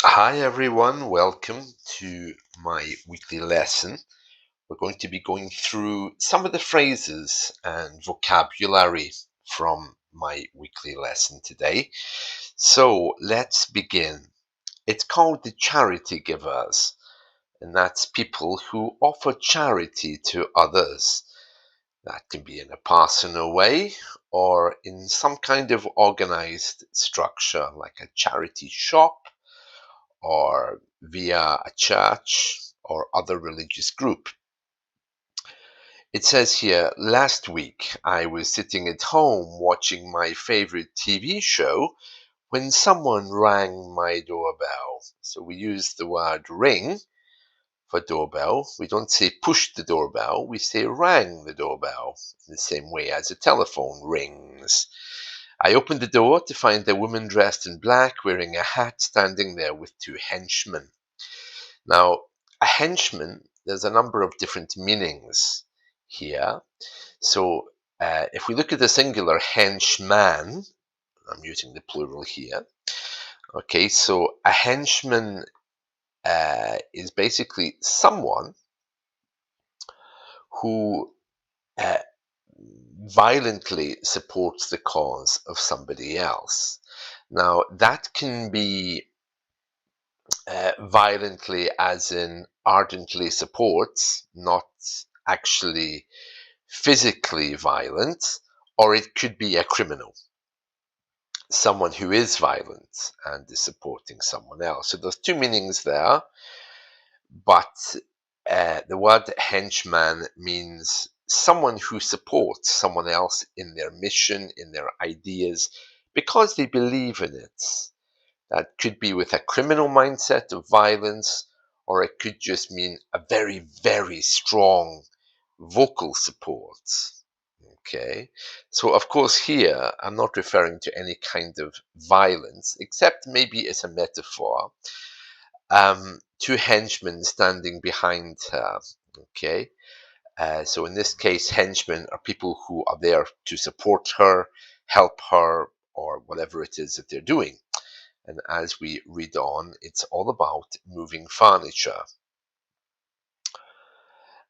Hi everyone, welcome to my weekly lesson. We're going to be going through some of the phrases and vocabulary from my weekly lesson today. So let's begin. It's called the charity givers, and that's people who offer charity to others. That can be in a personal way or in some kind of organized structure like a charity shop or via a church or other religious group. It says here, last week I was sitting at home watching my favorite TV show when someone rang my doorbell. So we use the word ring for doorbell. We don't say push the doorbell, we say rang the doorbell, in the same way as a telephone rings. I opened the door to find a woman dressed in black wearing a hat standing there with two henchmen. Now, a henchman, there's a number of different meanings here. So, if we look at the singular henchman, I'm using the plural here. Okay, so a henchman is basically someone who uh, violently supports the cause of somebody else. Now, that can be violently, as in ardently supports, not actually physically violent, or it could be a criminal, someone who is violent and is supporting someone else. So there's two meanings there, but the word henchman means someone who supports someone else in their mission, in their ideas, because they believe in it. That could be with a criminal mindset of violence, or it could just mean a very, very strong vocal support. Okay, so of course, here I'm not referring to any kind of violence, except maybe as a metaphor. Two henchmen standing behind her. Okay, so in this case, henchmen are people who are there to support her, help her, or whatever it is that they're doing. And as we read on, it's all about moving furniture.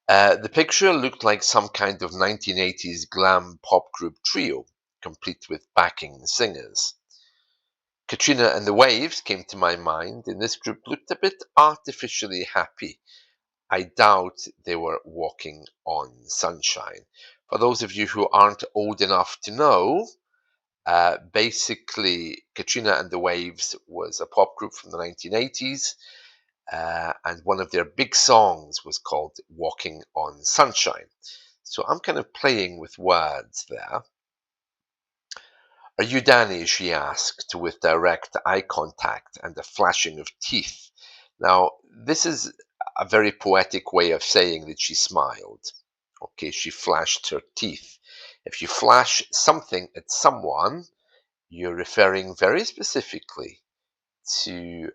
The picture looked like some kind of 1980s glam pop group trio, complete with backing singers. Katrina and the Waves came to my mind, and this group looked a bit artificially happy. I doubt they were walking on sunshine. For those of you who aren't old enough to know, basically, Katrina and the Waves was a pop group from the 1980s, and one of their big songs was called Walking on Sunshine. So I'm kind of playing with words there. Are you Danny? She asked, with direct eye contact and a flashing of teeth. Now, this is a very poetic way of saying that she smiled. Okay, she flashed her teeth. If you flash something at someone, you're referring very specifically to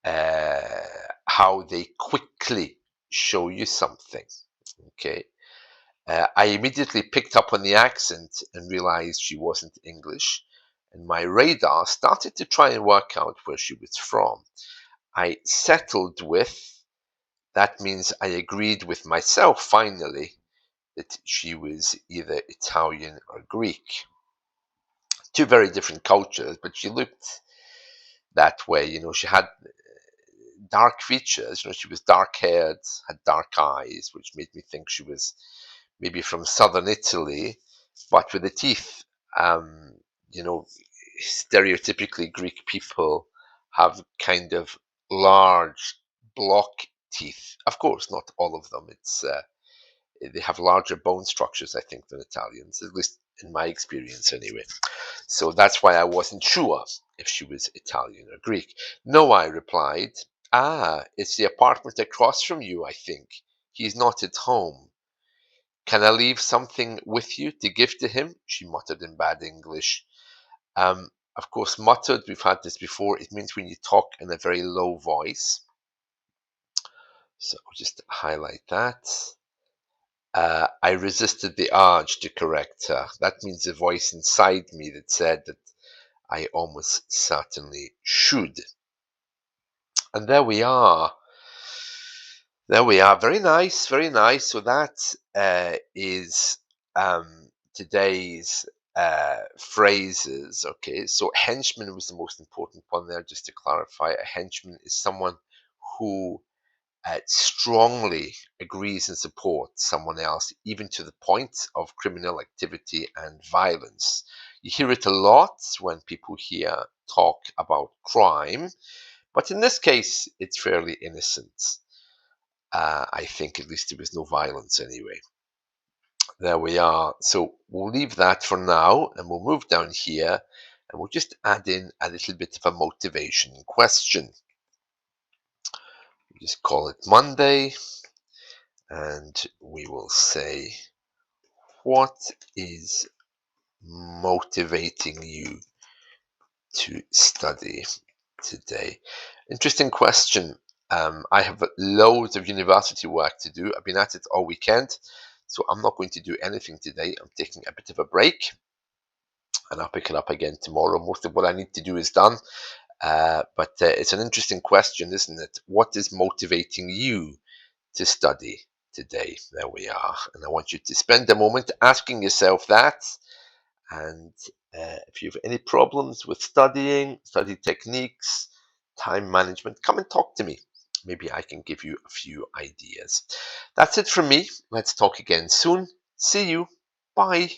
how they quickly show you something. Okay. I immediately picked up on the accent and realized she wasn't English, and my radar started to try and work out where she was from. I settled with, that means I agreed with myself finally that she was either Italian or Greek. Two very different cultures, but she looked that way. She had dark features. She was dark haired, had dark eyes, which made me think she was maybe from southern Italy, but with the teeth. You know, Stereotypically, Greek people have kind of large block teeth. Of course, not all of them. They have larger bone structures, I think, than Italians, at least in my experience, anyway. So that's why I wasn't sure if she was Italian or Greek. No, I replied. Ah, it's the apartment across from you, I think. He's not at home. Can I leave something with you to give to him? She muttered in bad English. Of course, muttered, we've had this before, it means when you talk in a very low voice. So I'll just highlight that. I resisted the urge to correct her. That means the voice inside me that said that I almost certainly should. And there we are. There we are. Very nice, very nice. So that is today's phrases. Okay, so henchman was the most important one there. Just to clarify, a henchman is someone who strongly agrees and supports someone else, even to the point of criminal activity and violence. You hear it a lot when people here talk about crime, but in this case, it's fairly innocent. I think at least there was no violence anyway. There we are. So we'll leave that for now and we'll move down here and we'll just add in a little bit of a motivation question. Just call it Monday and we will say, what is motivating you to study today? Interesting question. I have loads of university work to do. I've been at it all weekend, so I'm not going to do anything today. I'm taking a bit of a break, and I'll pick it up again tomorrow. Most of what I need to do is done, but it's an interesting question, isn't it? What is motivating you to study today? There we are. And I want you to spend a moment asking yourself that. And if you have any problems with studying, study techniques, time management, come and talk to me. Maybe I can give you a few ideas. That's it from me. Let's talk again soon. See you. Bye.